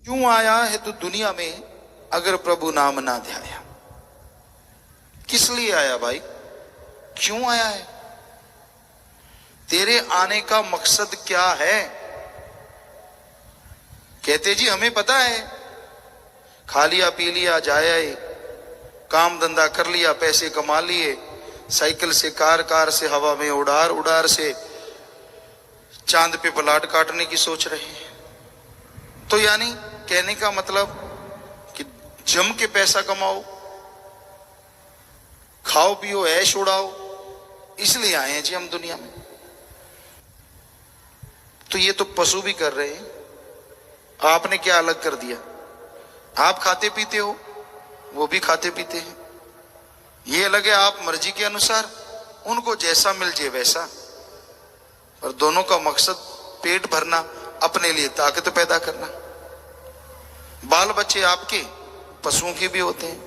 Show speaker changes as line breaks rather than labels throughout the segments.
क्यों आया है तू दुनिया में अगर प्रभु नाम ना ध्याया? किस लिए आया भाई? क्यों आया है? तेरे आने का मकसद क्या है? कहते जी हमें पता है, खा लिया पी लिया जाया, काम धंधा कर लिया, पैसे कमा लिए, साइकिल से कार, कार से हवा में उड़ार, उड़ार से चांद पे प्लाट काटने की सोच रहे हैं। तो यानी कहने का मतलब कि जम के पैसा कमाओ, खाओ पियो, ऐश उड़ाओ, इसलिए आए हैं जी हम दुनिया में। तो ये तो पशु भी कर रहे हैं, आपने क्या अलग कर दिया? आप खाते पीते हो, वो भी खाते पीते हैं। ये अलग है आप मर्जी के अनुसार, उनको जैसा मिल जाए वैसा, और दोनों का मकसद पेट भरना, अपने लिए ताकत पैदा करना। बाल बच्चे आपके पशुओं के भी होते हैं,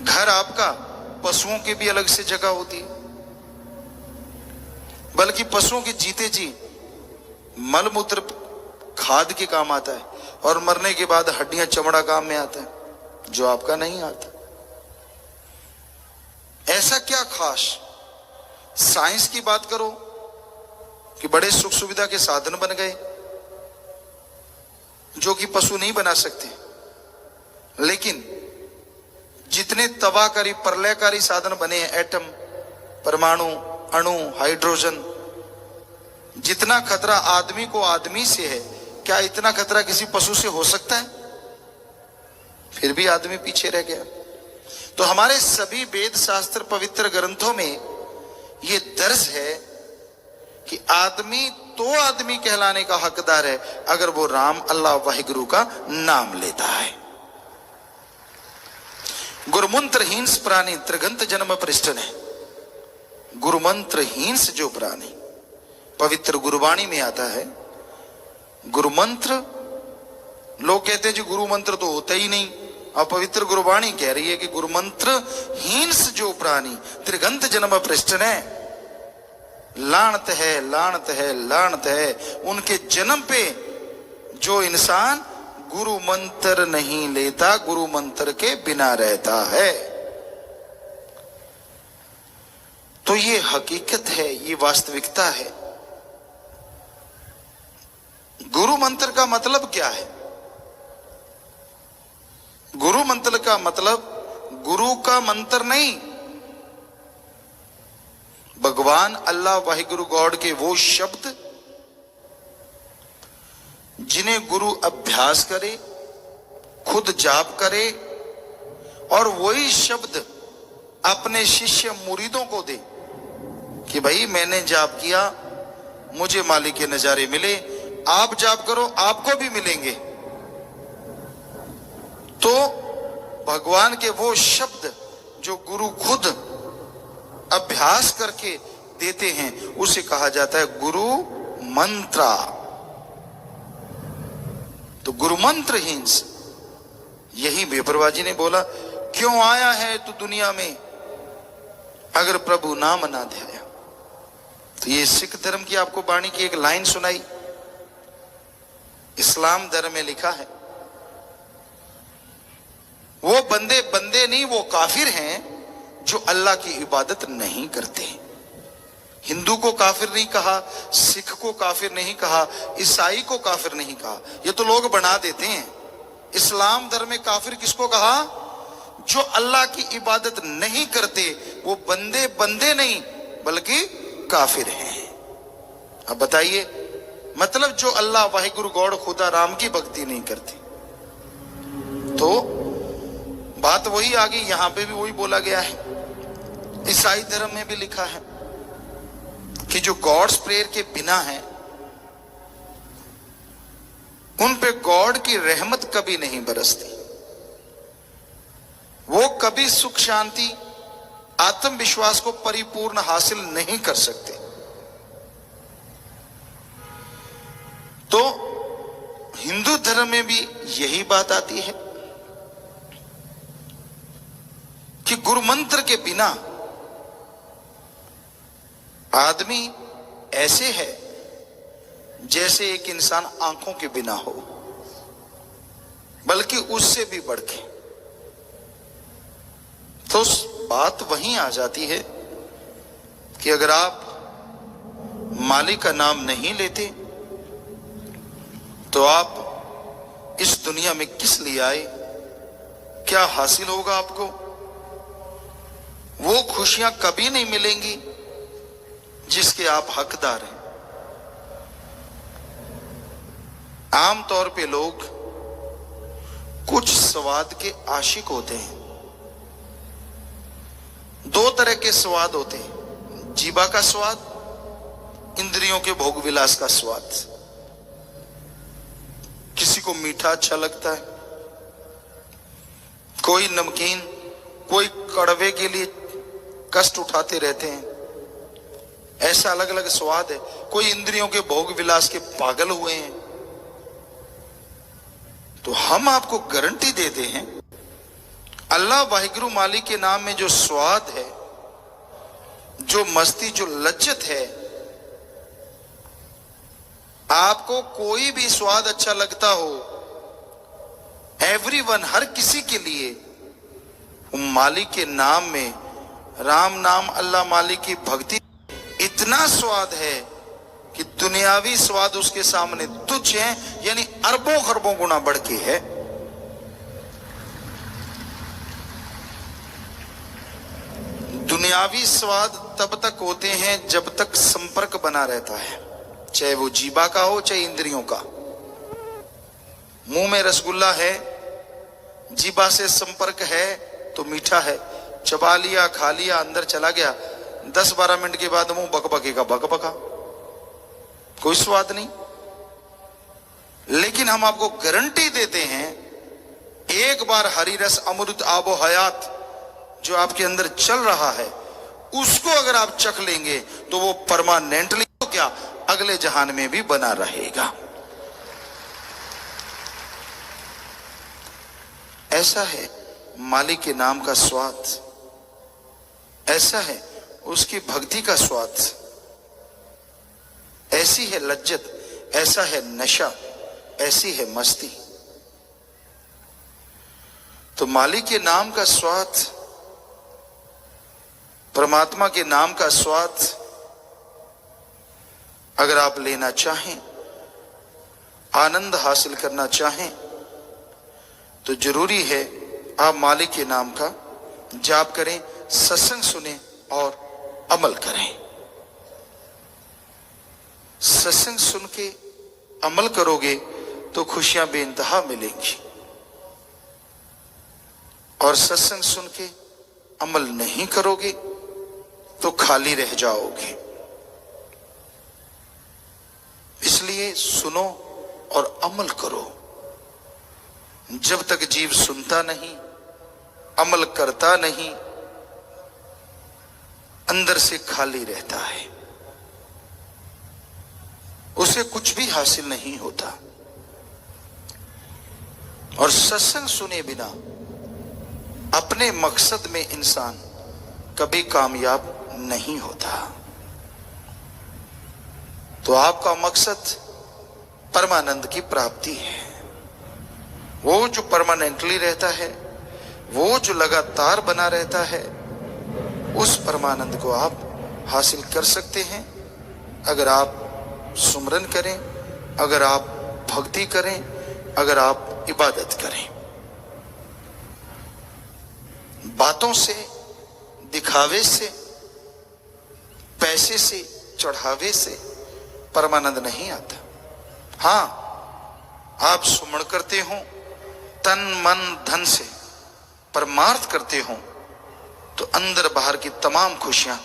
घर आपका पशुओं की भी अलग से जगह होती है। बल्कि पशुओं के जीते जी मल मूत्र खाद के काम आता है, और मरने के बाद हड्डियां चमड़ा काम में आता है, जो आपका नहीं आता। ऐसा क्या खास? साइंस की बात करो कि बड़े सुख सुविधा के साधन बन गए जो कि पशु नहीं बना सकते, लेकिन जितने तबाहकारी प्रलयकारी साधन बने हैं, एटम, परमाणु, अणु, हाइड्रोजन, जितना खतरा आदमी को आदमी से है, क्या इतना खतरा किसी पशु से हो सकता है? फिर भी आदमी पीछे रह गया। तो हमारे सभी वेद शास्त्र पवित्र ग्रंथों में यह दर्ज है कि आदमी तो आदमी कहलाने का हकदार है अगर वो राम अल्लाह वाहिगुरु का नाम लेता है। गुरुमंत्र हींस प्राणी त्रिगंत जन्म पृष्ठन है। गुरुमंत्र हींस जो प्राणी, पवित्र गुरुवाणी में आता है, गुरुमंत्र, लोग कहते हैं जी गुरु मंत्र तो होता ही नहीं, और पवित्र गुरुवाणी कह रही है कि गुरुमंत्र हींस जो प्राणी त्रिगंत जन्म पृष्ठन है, लानत है, लानत है, लानत है उनके जन्म पे जो इंसान गुरु मंत्र नहीं लेता, गुरु मंत्र के बिना रहता है। तो ये हकीकत है, ये वास्तविकता है। गुरु मंत्र का मतलब क्या है? गुरु मंत्र का मतलब गुरु का मंत्र नहीं, भगवान अल्लाह वाहिगुरु गॉड के वो शब्द जिन्हें गुरु अभ्यास करे, खुद जाप करे, और वही शब्द अपने शिष्य मुरीदों को दे कि भाई मैंने जाप किया, मुझे मालिक के नजारे मिले, आप जाप करो आपको भी मिलेंगे। तो भगवान के वो शब्द जो गुरु खुद अभ्यास करके देते हैं, उसे कहा जाता है गुरु मंत्रा। तो गुरु मंत्र हींस, यही बेपरवाह जी ने बोला, क्यों आया है तू दुनिया में अगर प्रभु नाम ना ध्याया? तो ये सिख धर्म की आपको वाणी की एक लाइन सुनाई, इस्लाम धर्म में लिखा है, वो बंदे बंदे नहीं, वो काफिर हैं जो अल्लाह की इबादत नहीं करते। हिंदू को काफिर नहीं कहा, सिख को काफिर नहीं कहा, ईसाई को काफिर नहीं कहा, ये तो लोग बना देते हैं। इस्लाम धर्म में काफिर किसको कहा? जो अल्लाह की इबादत नहीं करते, वो बंदे बंदे नहीं बल्कि काफिर हैं। अब बताइए, मतलब जो अल्लाह वाहिगुरु गॉड खुदा राम की भक्ति नहीं करते। तो बात वही आ गई, यहां पे भी वही बोला गया है। ईसाई धर्म में भी लिखा है कि जो गॉड्स प्रेयर के बिना है, उन पे गॉड की रहमत कभी नहीं बरसती, वो कभी सुख शांति आत्मविश्वास को परिपूर्ण हासिल नहीं कर सकते। तो हिंदू धर्म में भी यही बात आती है कि गुरु मंत्र के बिना आदमी ऐसे है जैसे एक इंसान आंखों के बिना हो। बल्कि उससे भी बढ़ के। तो बात वहीं आ जाती है कि अगर आप मालिक का नाम नहीं लेते तो आप इस दुनिया में किस लिए आए, क्या हासिल होगा आपको? वो खुशियां कभी नहीं मिलेंगी जिसके आप हकदार हैं। आमतौर पे लोग कुछ स्वाद के आशिक होते हैं। दो तरह के स्वाद होते हैं, जीवा का स्वाद, इंद्रियों के भोग विलास का स्वाद। किसी को मीठा अच्छा लगता है, कोई नमकीन, कोई कड़वे के लिए कष्ट उठाते रहते हैं। ऐसा अलग अलग स्वाद है। कोई इंद्रियों के भोग विलास के पागल हुए हैं। तो हम आपको गारंटी देते हैं, अल्लाह वाहिगुरु मालिक के नाम में जो स्वाद है, जो मस्ती, जो लज्जत है, आपको कोई भी स्वाद अच्छा लगता हो, एवरीवन, हर किसी के लिए मालिक के नाम में, राम नाम अल्लाह मालिक की भक्ति इतना स्वाद है कि दुनियावी स्वाद उसके सामने तुच्छ है, यानी अरबों खरबों गुना बढ़ के है। दुनियावी स्वाद तब तक होते हैं जब तक संपर्क बना रहता है, चाहे वो जीवा का हो चाहे इंद्रियों का। मुंह में रसगुल्ला है, जीवा से संपर्क है तो मीठा है, चबा लिया, खा लिया, अंदर चला गया, 10-12 मिनट के बाद मुंह बकबकेगा, बकबका, कोई स्वाद नहीं। लेकिन हम आपको गारंटी देते हैं, एक बार हरी रस अमृत आबो हयात जो आपके अंदर चल रहा है, उसको अगर आप चख लेंगे तो वो परमानेंटली तो क्या, अगले जहान में भी बना रहेगा। ऐसा है मालिक के नाम का स्वाद, ऐसा है उसकी भक्ति का स्वाद, ऐसी है लज्जत, ऐसा है नशा, ऐसी है मस्ती। तो मालिक के नाम का स्वाद, परमात्मा के नाम का स्वाद अगर आप लेना चाहें, आनंद हासिल करना चाहें, तो जरूरी है आप मालिक के नाम का जाप करें, सत्संग सुने और अमल करें। सत्संग सुन के अमल करोगे तो खुशियां बेइंतहा मिलेंगी, और सत्संग सुन के अमल नहीं करोगे तो खाली रह जाओगे। इसलिए सुनो और अमल करो। जब तक जीव सुनता नहीं, अमल करता नहीं, अंदर से खाली रहता है, उसे कुछ भी हासिल नहीं होता। और सत्संग सुने बिना अपने मकसद में इंसान कभी कामयाब नहीं होता। तो आपका मकसद परमानंद की प्राप्ति है, वो जो परमानेंटली रहता है, वो जो लगातार बना रहता है, उस परमानंद को आप हासिल कर सकते हैं अगर आप सुमरन करें, अगर आप भक्ति करें, अगर आप इबादत करें। बातों से, दिखावे से, पैसे से, चढ़ावे से परमानंद नहीं आता। हां, आप सुमरण करते हो तन मन धन से, परमार्थ करते हो तो अंदर बाहर की तमाम खुशियां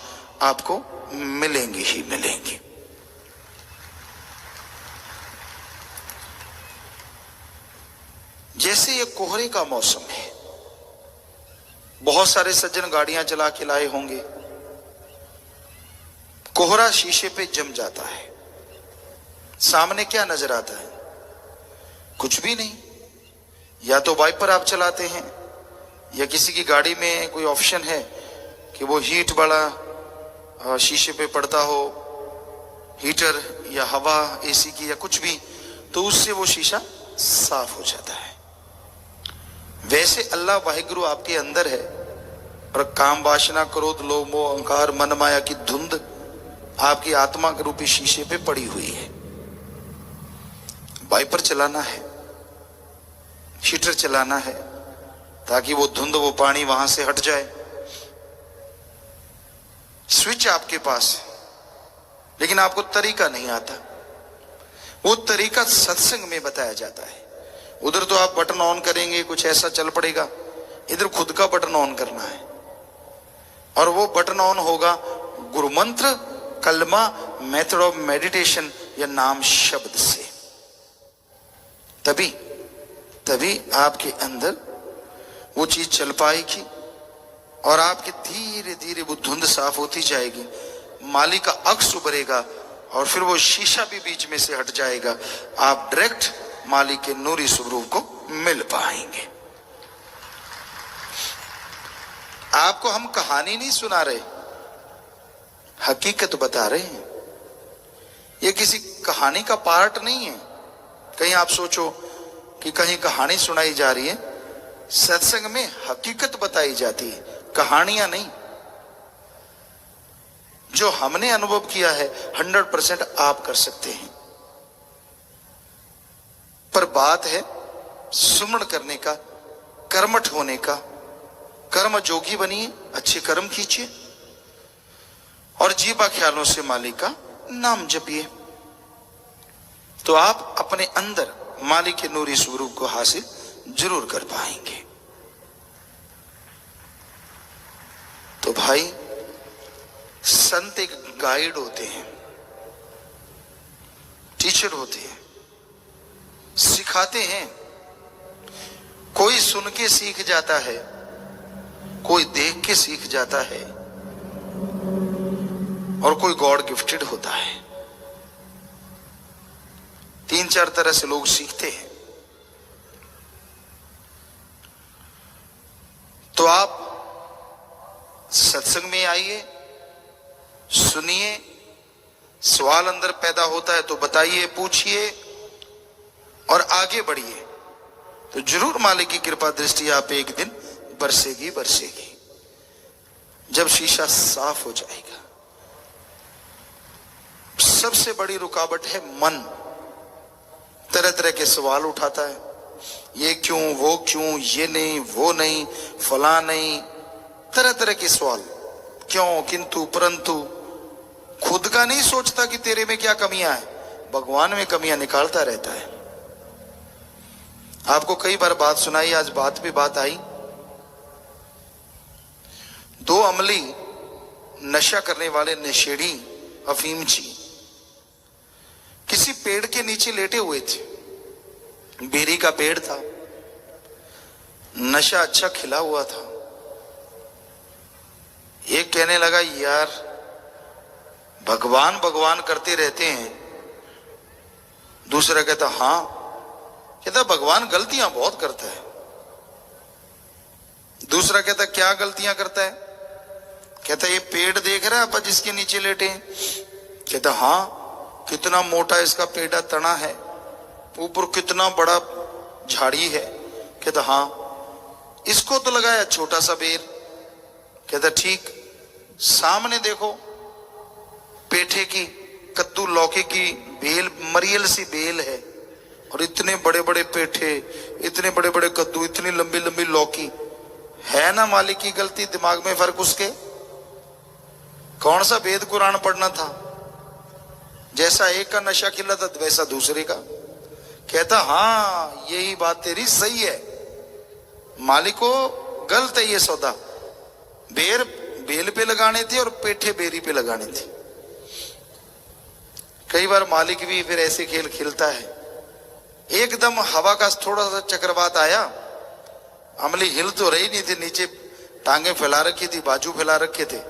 आपको मिलेंगी ही मिलेंगी। जैसे ये कोहरे का मौसम है, बहुत सारे सज्जन गाड़ियां चला के लाए होंगे, कोहरा शीशे पे जम जाता है, सामने क्या नजर आता है? कुछ भी नहीं। या तो वाइपर आप चलाते हैं, या किसी की गाड़ी में कोई ऑप्शन है कि वो हीट वाला शीशे पे पड़ता हो, हीटर या हवा एसी की या कुछ भी, तो उससे वो शीशा साफ हो जाता है। वैसे अल्लाह वाहिगुरु आपके अंदर है और काम वासना क्रोध लोभ मोह अहंकार मन माया की धुंध आपकी आत्मा के रूपी शीशे पे पड़ी हुई है। वाइपर चलाना है, हीटर चलाना है ताकि वो धुंध वो पानी वहां से हट जाए। स्विच आपके पास है लेकिन आपको तरीका नहीं आता। वो तरीका सत्संग में बताया जाता है। उधर तो आप बटन ऑन करेंगे कुछ ऐसा चल पड़ेगा, इधर खुद का बटन ऑन करना है और वो बटन ऑन होगा गुरु मंत्र, कलमा, मेथड ऑफ मेडिटेशन या नाम शब्द से। तभी आपके अंदर वो चीज चल पाएगी और आपके धीरे धीरे वो धुंध साफ होती जाएगी, माली का अक्स उभरेगा और फिर वो शीशा भी बीच में से हट जाएगा। आप डायरेक्ट मालिक के नूरी स्वरूप को मिल पाएंगे। आपको हम कहानी नहीं सुना रहे, हकीकत बता रहे हैं। ये किसी कहानी का पार्ट नहीं है। कहीं आप सोचो कि कहीं कहानी सुनाई जा रही है। सत्संग में हकीकत बताई जाती है, कहानियां नहीं। जो हमने अनुभव किया है 100% आप कर सकते हैं। पर बात है सुमरण करने का, कर्मठ होने का। कर्म जोगी बनिए, अच्छे कर्म कीजिए और जीवा ख्यालों से मालिक का नाम जपिए, तो आप अपने अंदर मालिक के नूरी स्वरूप को हासिल जरूर कर पाएंगे। तो भाई, संत एक गाइड होते हैं, टीचर होते हैं, सिखाते हैं। कोई सुन के सीख जाता है, कोई देख के सीख जाता है और कोई गॉड गिफ्टेड होता है। 3-4 तरह से लोग सीखते हैं। तो आप सत्संग में आइए, सुनिए, सवाल अंदर पैदा होता है तो बताइए, पूछिए और आगे बढ़िए, तो जरूर मालिक की कृपा दृष्टि आप एक दिन बरसेगी। जब शीशा साफ हो जाएगा। सबसे बड़ी रुकावट है मन। तरह तरह के सवाल उठाता है, ये क्यों, वो क्यों, ये नहीं, वो नहीं, फला नहीं, तरह तरह के सवाल। क्यों, किंतु, परंतु। खुद का नहीं सोचता कि तेरे में क्या कमियां है, भगवान में कमियां निकालता रहता है। आपको कई बार बात सुनाई, आज बात पे बात आई। 2 अमली नशा करने वाले नशेड़ी अफीम जी किसी पेड़ के नीचे लेटे हुए थे। बेरी का पेड़ था, नशा अच्छा खिला हुआ था। एक कहने लगा, यार भगवान भगवान करते रहते हैं। दूसरा कहता, हाँ। कहता, भगवान गलतियां बहुत करता है। दूसरा कहता, क्या गलतियां करता है? कहता, ये पेड़ देख रहा है आप जिसके नीचे लेटे हैं? कहता, हाँ। कितना मोटा इसका पेड़ा तना है, ऊपर कितना बड़ा झाड़ी है। कहता, हाँ। इसको तो लगाया छोटा सा बेर। कहता, ठीक। सामने देखो, पेठे की, कद्दू लौकी की बेल, मरियल सी बेल है और इतने बड़े बड़े पेठे, इतने बड़े बड़े कद्दू, इतनी लंबी लंबी लौकी। है ना मालिक की गलती, दिमाग में फर्क उसके? कौन सा वेद कुरान पढ़ना था? जैसा एक का नशा खिला था वैसा दूसरे का। कहता, हाँ यही बात तेरी सही है, मालिक को गलत है ये सौदा। बेर बेल पे लगाने थे और पेठे बेरी पे लगाने थे। कई बार मालिक भी फिर ऐसे खेल खेलता है। एकदम हवा का थोड़ा सा चक्रवात आया, अमली हिल तो रही नहीं थी, नीचे टांगे फैला रखी थी, बाजू फैला रखे थे।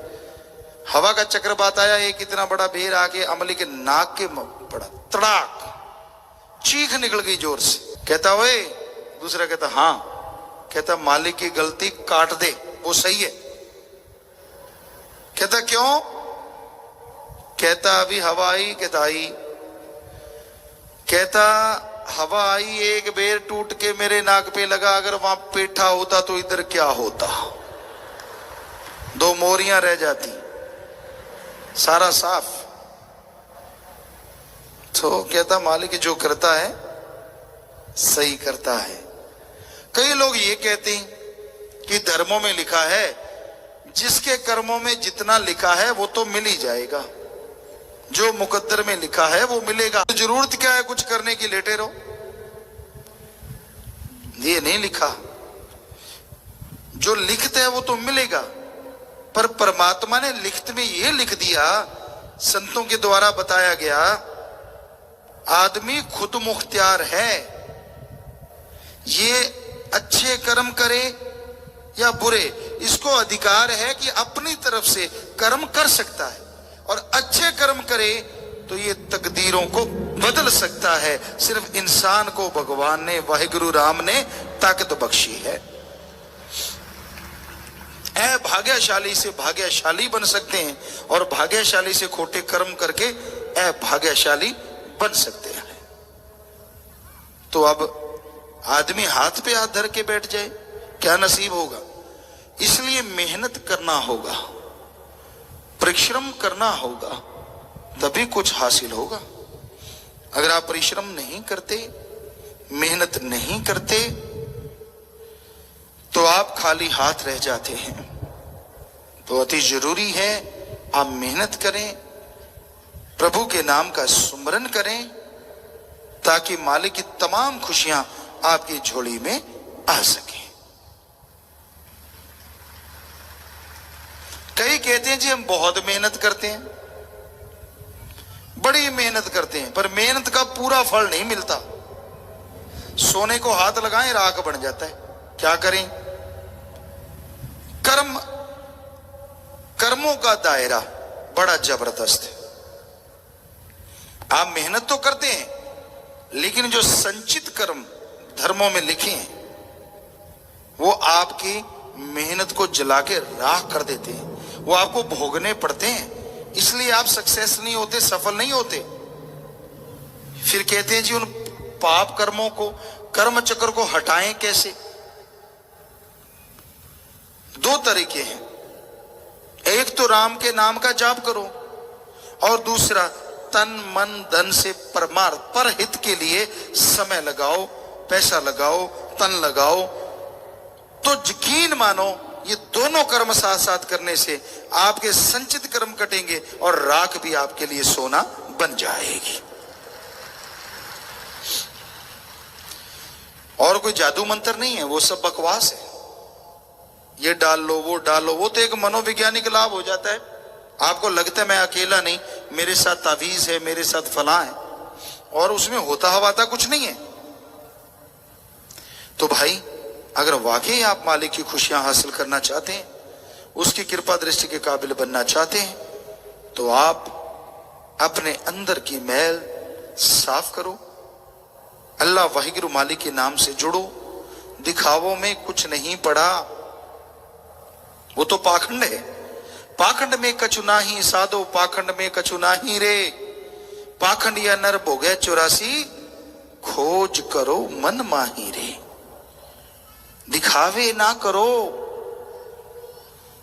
हवा का चक्रवात आया, एक इतना बड़ा बेर आके अमली के नाक के पड़ा, तड़ाक, चीख निकल गई जोर से। कहता, ओए। दूसरा कहता, हाँ। कहता, मालिक की गलती काट दे, वो सही है। कहता, क्यों? कहता, अभी हवा आई। कहता, आई। कहता, हवा आई एक बेर टूट के मेरे नाक पे लगा, अगर वहां पेठा होता तो इधर क्या होता, दो मोरियां रह जाती, सारा साफ। तो कहता मालिक जो करता है सही करता है। कई लोग ये कहते हैं कि धर्मों में लिखा है जिसके कर्मों में जितना लिखा है वो तो मिल ही जाएगा, जो मुकद्दर में लिखा है वो मिलेगा, तो जरूरत क्या है कुछ करने की, लेटे रहो। ये नहीं लिखा, जो लिखते है वो तो मिलेगा, पर परमात्मा ने लिखत में ये लिख दिया, संतों के द्वारा बताया गया, आदमी खुद मुख्तियार है, ये अच्छे कर्म करे या बुरे, इसको अधिकार है कि अपनी तरफ से कर्म कर सकता है, और अच्छे कर्म करे तो ये तकदीरों को बदल सकता है। सिर्फ इंसान को भगवान ने, वाहिगुरु राम ने ताकत बख्शी है। ऐ भाग्यशाली से भाग्यशाली बन सकते हैं, और भाग्यशाली से खोटे कर्म करके ऐ भाग्यशाली बन सकते हैं। तो अब आदमी हाथ पे हाथ धर के बैठ जाए, क्या नसीब होगा? इसलिए मेहनत करना होगा, परिश्रम करना होगा, तभी कुछ हासिल होगा। अगर आप परिश्रम नहीं करते, मेहनत नहीं करते, तो आप खाली हाथ रह जाते हैं। तो अति जरूरी है आप मेहनत करें, प्रभु के नाम का सुमरन करें, ताकि मालिक की तमाम खुशियां आपकी झोली में आ सके। कई कहते हैं जी हम बहुत मेहनत करते हैं, बड़ी मेहनत करते हैं, पर मेहनत का पूरा फल नहीं मिलता। सोने को हाथ लगाएं राख बन जाता है। क्या करें? कर्मों का दायरा बड़ा जबरदस्त है। आप मेहनत तो करते हैं, लेकिन जो संचित कर्म धर्मों में लिखे हैं वो आपकी मेहनत को जला के राख कर देते हैं, वो आपको भोगने पड़ते हैं, इसलिए आप सक्सेस नहीं होते, सफल नहीं होते। फिर कहते हैं जी उन पाप कर्मों को, कर्म चक्र को हटाएं कैसे? दो तरीके हैं, एक तो राम के नाम का जाप करो, और दूसरा तन मन धन से परमार्थ पर हित के लिए समय लगाओ, पैसा लगाओ, तन लगाओ। तो यकीन मानो ये दोनों कर्म साथ साथ करने से आपके संचित कर्म कटेंगे, और राख भी आपके लिए सोना बन जाएगी। और कोई जादू मंत्र नहीं है, वो सब बकवास है। ये डाल लो, वो डालो, वो तो एक मनोवैज्ञानिक लाभ हो जाता है। आपको लगता है मैं अकेला नहीं, मेरे साथ तावीज है, मेरे साथ फलां है, और उसमें होता हवाता कुछ नहीं है। तो भाई अगर वाकई आप मालिक की खुशियां हासिल करना चाहते हैं, उसकी कृपा दृष्टि के काबिल बनना चाहते हैं, तो आप अपने अंदर की मैल साफ करो, अल्लाह वाहिगुरु मालिक के नाम से जुड़ो। दिखावों में कुछ नहीं पड़ा, वो तो पाखंड है। पाखंड में कछु नाही साधो, पाखंड में कछु नाही रे, पाखंड या नर भोगे 84, खोज करो मन माही रे। दिखावे ना करो,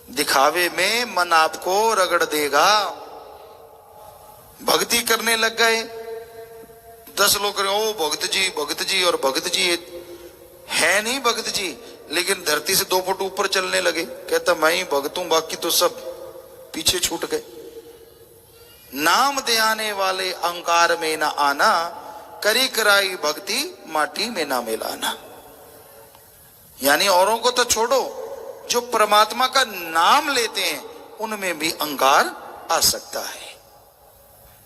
दिखावे में मन आपको रगड़ देगा। भक्ति करने लग गए, 10 लोग करें ओ भगत जी, और भगत जी है नहीं भगत जी, लेकिन धरती से 2 फुट ऊपर चलने लगे। कहता मैं ही भगत हूं, बाकी तो सब पीछे छूट गए। नाम ध्याने वाले अहंकार में ना आना, करी कराई भक्ति माटी में ना मिलाना। यानी औरों को तो छोड़ो, जो परमात्मा का नाम लेते हैं उनमें भी अहंकार आ सकता है,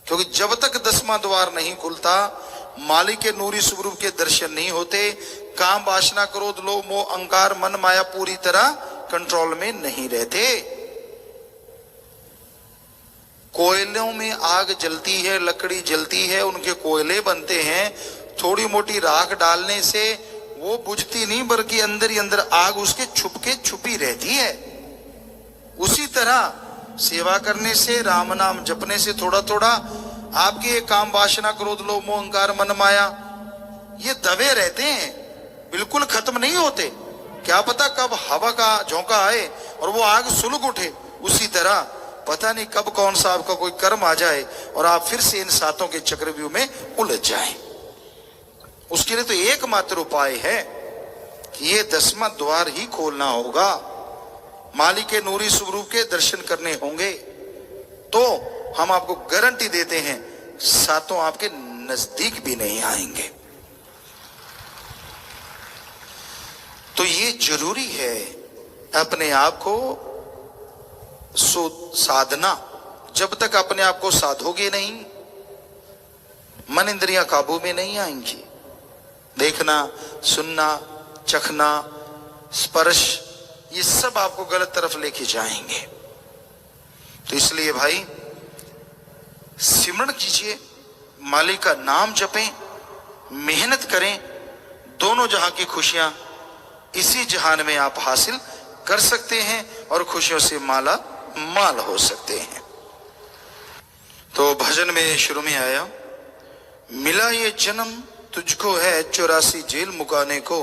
क्योंकि जब तक 10वां द्वार नहीं खुलता, मालिक के नूरी स्वरूप के दर्शन नहीं होते, काम वासना क्रोध लोभ मोह अहंकार मन माया पूरी तरह कंट्रोल में नहीं रहते। कोयलों में आग जलती है, लकड़ी जलती है, उनके कोयले बनते हैं। थोड़ी मोटी राख डालने से वो बुझती नहीं, बल्कि अंदर ही अंदर आग उसके छुपी रहती है। उसी तरह सेवा करने से, राम नाम जपने से थोड़ा थोड़ा आपके काम वासना क्रोध लोभ मोह अहंकार मन माया ये दबे रहते हैं, बिल्कुल खत्म नहीं होते। क्या पता कब हवा का झोंका आए और वो आग सुलग उठे। उसी तरह पता नहीं कब कौन सा आपका कोई कर्म आ जाए और आप फिर से इन सातों के चक्रव्यूह में उलझ जाएं। उसके लिए तो एकमात्र उपाय है कि ये 10वां द्वार ही खोलना होगा, मालिक के नूरी स्वरूप के दर्शन करने होंगे। तो हम आपको गारंटी देते हैं सातों आपके नजदीक भी नहीं आएंगे। तो ये जरूरी है अपने आप को साधना। जब तक अपने आप को साधोगे नहीं, मन इंद्रियां काबू में नहीं आएंगी। देखना, सुनना, चखना, स्पर्श, ये सब आपको गलत तरफ लेके जाएंगे। तो इसलिए भाई सिमरण कीजिए, मालिक का नाम जपें, मेहनत करें। दोनों जहां की खुशियां इसी जहान में आप हासिल कर सकते हैं और खुशियों से माला माल हो सकते हैं। तो भजन में शुरू में आया, मिला ये जन्म तुझको है 84 जेल मुकाने को,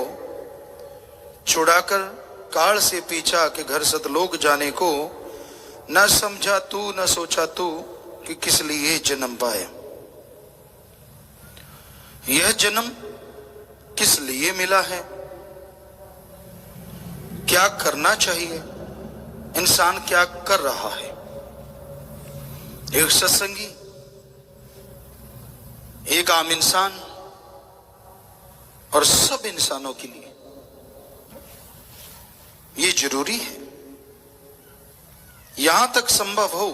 छुड़ाकर काल से पीछा के घर सतलोक जाने को, न समझा तू न सोचा तू कि किस लिए जन्म पाया। यह जन्म किस लिए मिला है, क्या करना चाहिए, इंसान क्या कर रहा है। एक सत्संगी, एक आम इंसान और सब इंसानों के लिए ये जरूरी है, यहां तक संभव हो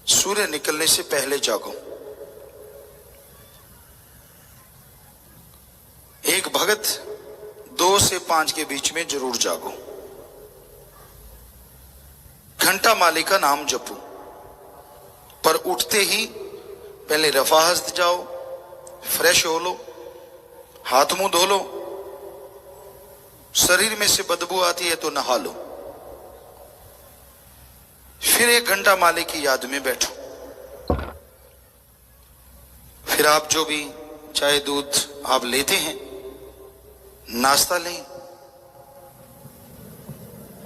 सूर्य निकलने से पहले जागो। एक भगत 2 से 5 के बीच में जरूर जागो। घंटा माली का नाम जपो, पर उठते ही पहले रफाहस्त जाओ, फ्रेश हो लो, हाथ मुंह धो लो, शरीर में से बदबू आती है तो नहा लो, फिर 1 घंटा माली की याद में बैठो। फिर आप जो भी चाय दूध आप लेते हैं, नाश्ता लें।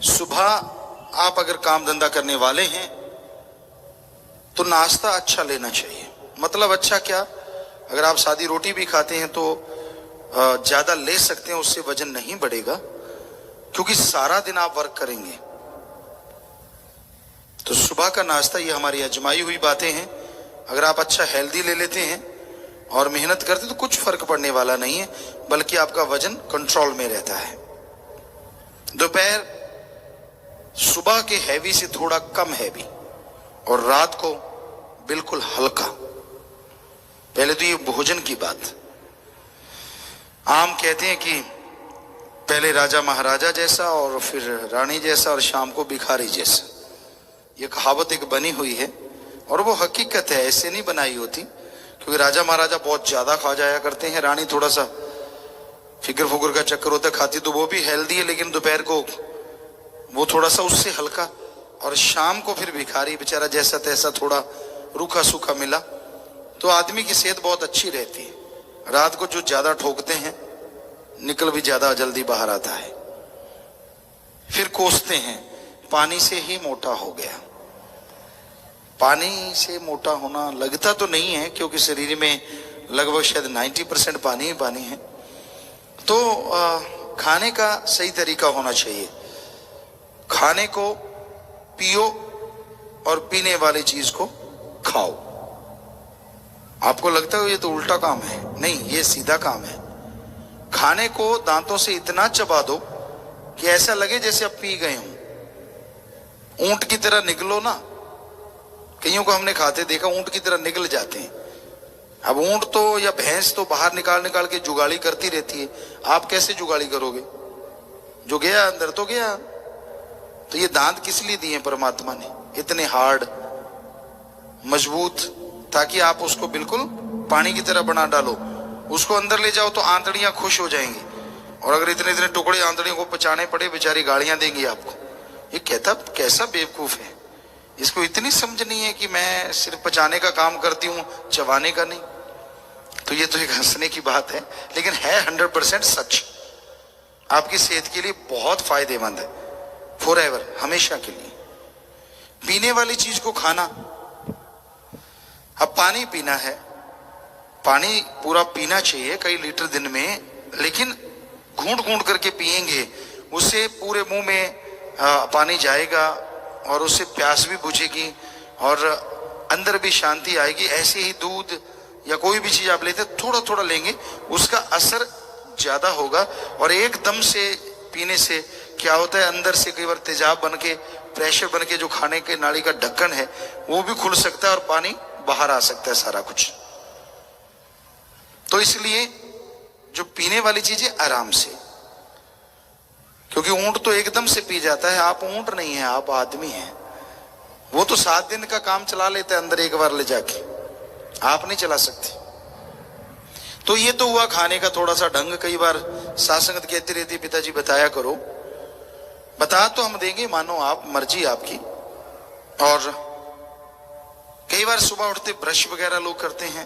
सुबह आप अगर काम धंधा करने वाले हैं तो नाश्ता अच्छा लेना चाहिए। मतलब अच्छा क्या, अगर आप सादी रोटी भी खाते हैं तो ज्यादा ले सकते हैं, उससे वजन नहीं बढ़ेगा, क्योंकि सारा दिन आप वर्क करेंगे। तो सुबह का नाश्ता, ये हमारी आजमाई हुई बातें हैं। अगर आप अच्छा हेल्दी ले लेते हैं और मेहनत करते तो कुछ फर्क पड़ने वाला नहीं है, बल्कि आपका वजन कंट्रोल में रहता है। दोपहर सुबह के हैवी से थोड़ा कम हैवी और रात को बिल्कुल हल्का। पहले तो ये भोजन की बात। आम कहते हैं कि पहले राजा महाराजा जैसा और फिर रानी जैसा और शाम को भिखारी जैसा। ये कहावत एक बनी हुई है और वो हकीकत है, ऐसे नहीं बनाई होती। क्योंकि राजा महाराजा बहुत ज्यादा खा जाया करते हैं, रानी थोड़ा सा फिक्र फुकर का चक्कर होता है, खाती तो वो भी हेल्दी है, लेकिन दोपहर को वो थोड़ा सा उससे हल्का, और शाम को फिर भिखारी बेचारा जैसा तैसा थोड़ा रूखा सूखा मिला। तो आदमी की सेहत बहुत अच्छी रहती है। रात को जो ज्यादा ठोकते हैं निकल भी ज्यादा जल्दी बाहर आता है। फिर कोसते हैं, पानी से ही मोटा हो गया। पानी से मोटा होना लगता तो नहीं है, क्योंकि शरीर में लगभग शायद 90% पानी ही पानी है। तो खाने का सही तरीका होना चाहिए। खाने को पियो और पीने वाली चीज को खाओ। आपको लगता है ये तो उल्टा काम है, नहीं, ये सीधा काम है। खाने को दांतों से इतना चबा दो कि ऐसा लगे जैसे अब पी गए हों। ऊंट की तरह निकलो ना, कईयों को हमने खाते देखा, ऊंट की तरह निकल जाते हैं। अब ऊंट तो या भैंस तो बाहर निकाल निकाल के जुगाड़ी करती रहती है, आप कैसे जुगाड़ी करोगे? जो गया अंदर तो गया। तो ये दांत किस लिए दिए परमात्मा ने, इतने हार्ड मजबूत, ताकि आप उसको बिल्कुल पानी की तरह बना डालो। उसको अंदर ले जाओ तो आंतड़ियां खुश हो जाएंगी, और अगर इतने इतने टुकड़े आंतड़ियों को पचाने पड़े, बेचारी गालियां देंगी आपको। ये कहता कैसा बेवकूफ है, इसको इतनी समझ नहीं है कि मैं सिर्फ पचाने का काम करती हूं, चबाने का नहीं। तो ये तो एक हंसने की बात है, लेकिन है 100% सच। आपकी सेहत के लिए बहुत फायदेमंद है, फॉरएवर, हमेशा के लिए। पीने वाली चीज को खाना, अब पानी पीना है, पानी पूरा पीना चाहिए कई लीटर दिन में, लेकिन घूंट घूंट करके पिएंगे, उससे पूरे मुंह में पानी जाएगा और उससे प्यास भी बुझेगी और अंदर भी शांति आएगी। ऐसे ही दूध या कोई भी चीज आप लेते थोड़ा थोड़ा लेंगे, उसका असर ज्यादा होगा। और एकदम से पीने से क्या होता है, अंदर से कई बार तेजाब बन के, प्रेशर बन के जो खाने के नाली का ढक्कन है वो भी खुल सकता है और पानी बाहर आ सकता है, सारा कुछ। तो इसलिए जो पीने वाली चीज है आराम से, क्योंकि ऊंट तो एकदम से पी जाता है, आप ऊंट नहीं है, आप आदमी हैं। वो तो 7 दिन का काम चला लेता है अंदर एक बार ले जाके, आप नहीं चला सकते। तो ये तो हुआ खाने का थोड़ा सा ढंग। कई बार साथ संगत कहती रहती है पिताजी बताया करो, बता तो हम देंगे, मानो आप, मर्जी आपकी। और कई बार सुबह उठते ब्रश वगैरह लोग करते हैं,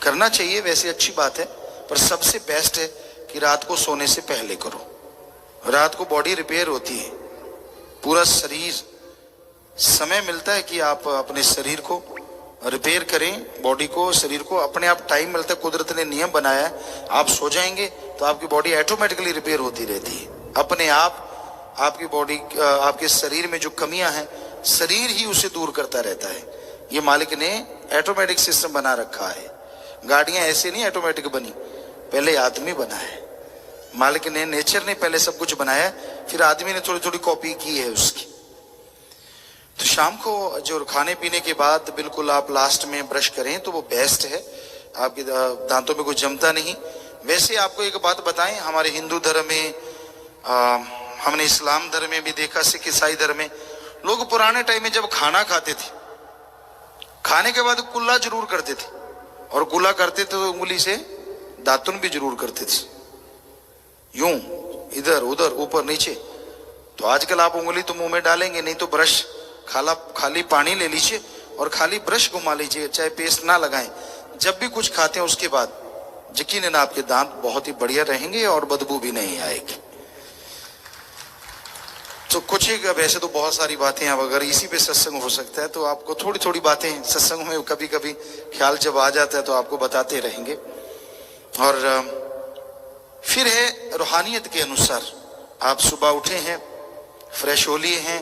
करना चाहिए, वैसे अच्छी बात है, पर सबसे बेस्ट है कि रात को सोने से पहले करो। रात को बॉडी रिपेयर होती है, पूरा शरीर, समय मिलता है कि आप अपने शरीर को रिपेयर करें, बॉडी को, शरीर को अपने आप टाइम मिलता है। कुदरत ने नियम बनाया है, आप सो जाएंगे तो आपकी बॉडी ऑटोमेटिकली रिपेयर होती रहती है अपने आप। आपकी बॉडी, आपके शरीर में जो कमियां हैं, शरीर ही उसे दूर करता रहता है। ये मालिक ने ऑटोमेटिक सिस्टम बना रखा है। गाड़ियां ऐसे नहीं ऑटोमेटिक बनी, पहले आदमी बना है। मालिक ने, नेचर ने पहले सब कुछ बनाया, फिर आदमी ने थोड़ी थोड़ी कॉपी की है उसकी। तो शाम को जो खाने पीने के बाद बिल्कुल आप लास्ट में ब्रश करें तो वो बेस्ट है, आपके दांतों में कुछ जमता नहीं। वैसे आपको एक बात बताएं, हमारे हिंदू धर्म में, हमने इस्लाम धर्म में भी देखा, सिख ईसाई धर्म में, लोग पुराने टाइम में जब खाना खाते थे, खाने के बाद कुल्ला जरूर करते थे, और कुल्ला करते थे तो उंगली से दातुन भी जरूर करते थे, यूं इधर उधर ऊपर नीचे। तो आजकल आप उंगली तो मुंह में डालेंगे नहीं, तो ब्रश खाली पानी ले लीजिए और खाली ब्रश घुमा लीजिए, चाहे पेस्ट ना लगाएं। जब भी कुछ खाते हैं उसके बाद यकीनन आपके दांत बहुत ही बढ़िया रहेंगे और बदबू भी नहीं आएगी। तो कुछ एक, वैसे तो बहुत सारी बातें, अब अगर इसी पे सत्संग हो सकता है तो आपको थोड़ी थोड़ी बातें सत्संग में कभी कभी ख्याल जब आ जाता है तो आपको बताते रहेंगे। और फिर है रूहानियत के अनुसार, आप सुबह उठे हैं, फ्रेश हो लिए हैं,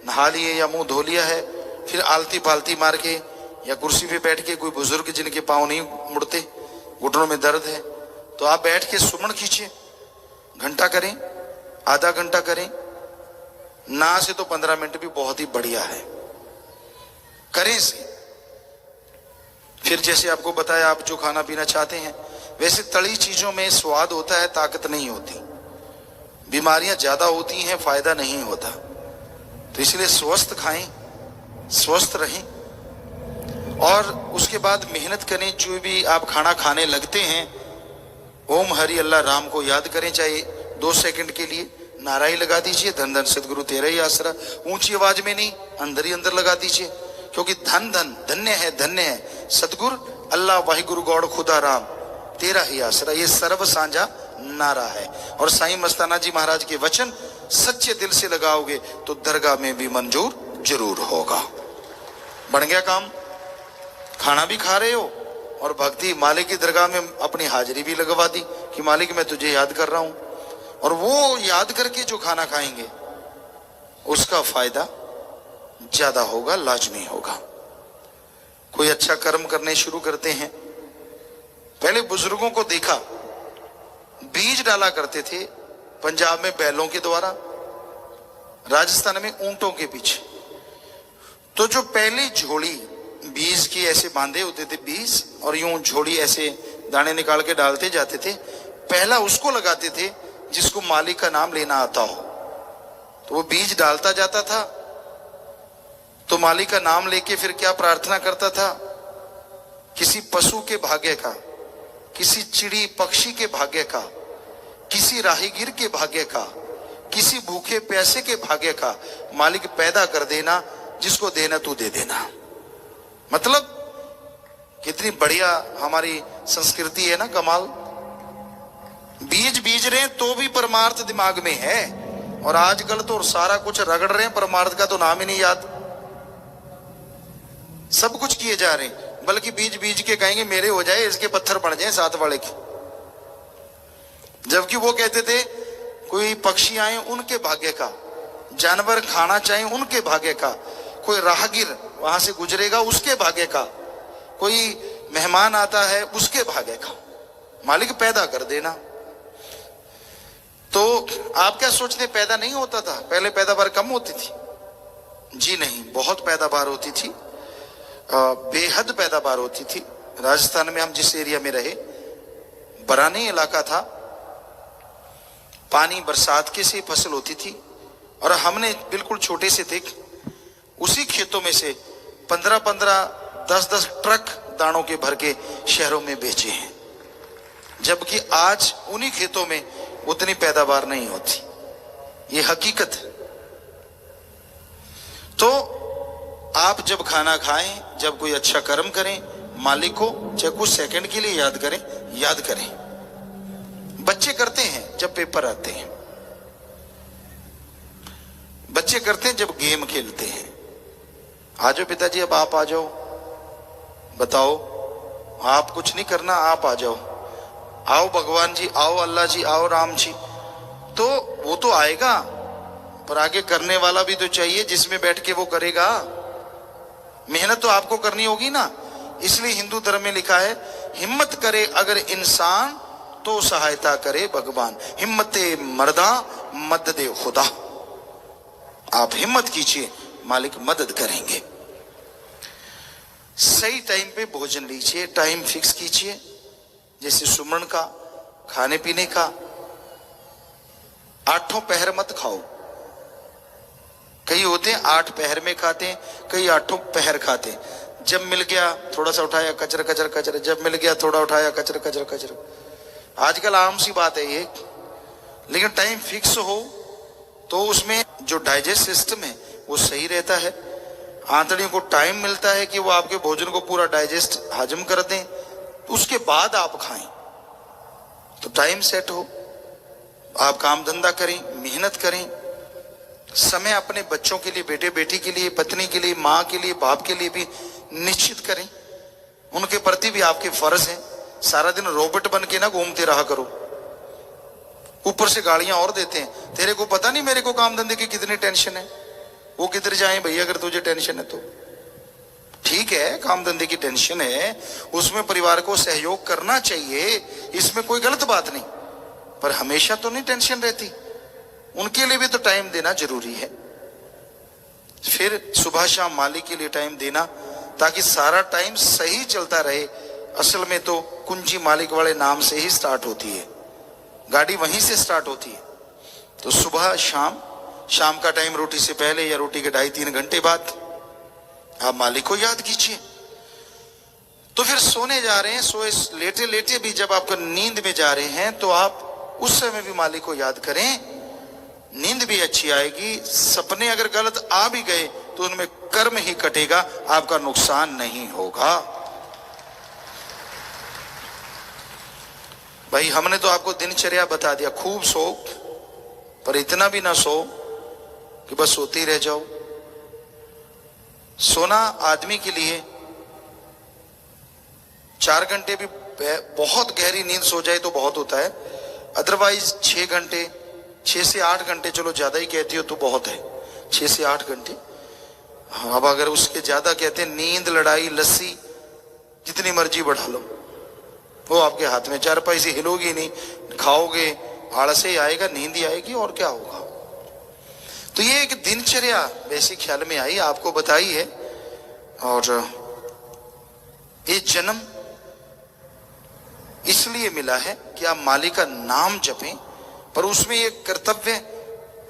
नहा लिए या मुंह धो लिया है, फिर आलती पालती मार के या कुर्सी पे बैठ के, कोई बुजुर्ग जिनके पांव नहीं मुड़ते, घुटनों में दर्द है, तो आप बैठ के सुमन खींचिए, घंटा करें, आधा घंटा करें, ना से तो 15 मिनट भी बहुत ही बढ़िया है, करें से। फिर जैसे आपको बताया, आप जो खाना पीना चाहते हैं, वैसे तली चीजों में स्वाद होता है, ताकत नहीं होती, बीमारियां ज्यादा होती हैं, फायदा नहीं होता। तो इसलिए स्वस्थ खाएं, स्वस्थ रहें, और उसके बाद मेहनत करें। जो भी आप खाना खाने लगते हैं, ओम हरि अल्लाह राम को याद करें, चाहे 2 सेकंड के लिए नारा ही लगा दीजिए, धन धन सदगुरु तेरा ही आसरा। ऊंची आवाज में नहीं, अंदर ही अंदर लगा दीजिए, क्योंकि धन धन, धन्य है सतगुरु अल्लाह वाहिगुरु गौड़ खुदा राम तेरा ही आसरा, ये सर्व साझा नारा है। और साईं मस्ताना जी महाराज के वचन सच्चे दिल से लगाओगे तो दरगाह में भी मंजूर जरूर होगा। बन गया काम, खाना भी खा रहे हो और भक्ति, मालिक की दरगाह में अपनी हाजिरी भी लगवा दी कि मालिक मैं तुझे याद कर रहा हूं। और वो याद करके जो खाना खाएंगे उसका फायदा ज्यादा होगा, लाजमी होगा। कोई अच्छा कर्म करने शुरू करते हैं, पहले बुजुर्गों को देखा, बीज डाला करते थे, पंजाब में बैलों के द्वारा, राजस्थान में ऊंटों के पीछे। तो जो पहली झोली बीज की ऐसे बांधे होते थे बीज, और यूं झोली ऐसे दाने निकाल के डालते जाते थे, पहला उसको लगाते थे जिसको मालिक का नाम लेना आता हो। तो वो बीज डालता जाता था, तो मालिक का नाम लेके फिर क्या प्रार्थना करता था, किसी पशु के भाग्य का, किसी चिड़ी पक्षी के भाग्य का, किसी राहीगीर के भाग्य का, किसी भूखे प्यासे के भाग्य का मालिक पैदा कर देना, जिसको देना तू दे देना। मतलब कितनी बढ़िया हमारी संस्कृति है ना, कमाल। बीज बीज रहे हैं तो भी परमार्थ दिमाग में है, और आजकल तो सारा कुछ रगड़ रहे हैं, परमार्थ का तो नाम ही नहीं याद। सब कुछ किए जा रहे हैं, बल्कि बीज बीज के कहेंगे मेरे हो जाए, इसके पत्थर पड़ जाए साथ वाले के। जबकि वो कहते थे कोई पक्षी आए उनके भाग्य का, जानवर खाना चाहे उनके भाग्य का, कोई राहगीर वहां से गुजरेगा उसके भाग्य का, कोई मेहमान आता है उसके भाग्य का। मालिक पैदा कर देना। तो आप क्या सोचते, पैदा नहीं होता था पहले? पैदावार कम होती थी? जी नहीं, बहुत पैदावार होती थी, बेहद पैदावार होती थी। राजस्थान में हम जिस एरिया में रहे, बरानी इलाका था, पानी बरसात के से फसल होती थी, और हमने बिल्कुल छोटे से थे, उसी खेतों में से 15-15, 10-10 ट्रक दानों के भर के शहरों में बेचे हैं। जबकि आज उन्हीं खेतों में उतनी पैदावार नहीं होती। ये हकीकत है। तो आप जब खाना खाएं, जब कोई अच्छा कर्म करें, मालिक को चाहे कुछ सेकंड के लिए याद करें, याद करें। बच्चे करते हैं जब पेपर आते हैं, बच्चे करते हैं जब गेम खेलते हैं। आ जाओ पिताजी, अब आप आ जाओ, बताओ, आप कुछ नहीं करना, आप आ जाओ, आओ भगवान जी, आओ अल्लाह जी, आओ राम जी। तो वो तो आएगा, पर आगे करने वाला भी तो चाहिए जिसमें बैठ के वो करेगा। मेहनत तो आपको करनी होगी ना। इसलिए हिंदू धर्म में लिखा है, हिम्मत करे अगर इंसान तो सहायता करे भगवान, हिम्मते मर्दा मददे खुदा। आप हिम्मत कीजिए, मालिक मदद करेंगे। सही टाइम पे भोजन लीजिए, टाइम फिक्स कीजिए, जैसे सुमरण का, खाने पीने का। 8 पहर मत खाओ। कई होते हैं 8 पहर में खाते हैं, कई 8 पहर खाते हैं। जब मिल गया थोड़ा सा उठाया, कचर कचर कचर, जब मिल गया थोड़ा उठाया, कचर कचर कचर। आजकल आम सी बात है ये। लेकिन टाइम फिक्स हो तो उसमें जो डाइजेस्ट सिस्टम है वो सही रहता है। आंतड़ियों को टाइम मिलता है कि वो आपके भोजन को पूरा डाइजेस्ट हजम कर दें, उसके बाद आप खाएं। तो टाइम सेट हो, आप काम धंधा करें, मेहनत करें। समय अपने बच्चों के लिए, बेटे बेटी के लिए, पत्नी के लिए, माँ के लिए, बाप के लिए भी निश्चित करें। उनके प्रति भी आपके फर्ज हैं। सारा दिन रोबोट बन के ना घूमते रहा करो। ऊपर से गालियां और देते हैं, तेरे को पता नहीं मेरे को काम धंधे की कितनी टेंशन है। वो किधर जाए भैया अगर तुझे टेंशन है तो? ठीक है, काम धंधे की टेंशन है, उसमें परिवार को सहयोग करना चाहिए, इसमें कोई गलत बात नहीं, पर हमेशा तो नहीं टेंशन रहती। उनके लिए भी तो टाइम देना जरूरी है। फिर सुबह शाम मालिक के लिए टाइम देना, ताकि सारा टाइम सही चलता रहे। असल में तो कुंजी मालिक वाले नाम से ही स्टार्ट होती है, गाड़ी वहीं से स्टार्ट होती है। तो सुबह शाम, शाम का टाइम रोटी से पहले या रोटी के 2.5-3 घंटे बाद आप मालिक को याद कीजिए। तो फिर सोने जा रहे हैं, सोए लेटे लेटे भी जब आप नींद में जा रहे हैं तो आप उस समय भी मालिक को याद करें। नींद भी अच्छी आएगी। सपने अगर गलत आ भी गए तो उनमें कर्म ही कटेगा, आपका नुकसान नहीं होगा। भाई हमने तो आपको दिनचर्या बता दिया, खूब सो, पर इतना भी ना सो कि बस सोते ही रह जाओ। सोना आदमी के लिए 4 घंटे भी बहुत गहरी नींद सो जाए तो बहुत होता है। अदरवाइज 6 घंटे, 6 से 8 घंटे, चलो ज्यादा ही कहती हो तो बहुत है, 6 से 8 घंटे। अब अगर उसके ज्यादा कहते हैं, नींद, लड़ाई, लस्सी जितनी मर्जी बढ़ा लो, वो आपके हाथ में। 4 पैसे हिलोगी नहीं, खाओगे, आलस ही आएगा, नींद ही आएगी, और क्या होगा। तो ये एक दिनचर्या वैसे ख्याल में आई, आपको बताई है। और ये जन्म इसलिए मिला है कि आप मालिक का नाम जपें, पर उसमें एक कर्तव्य,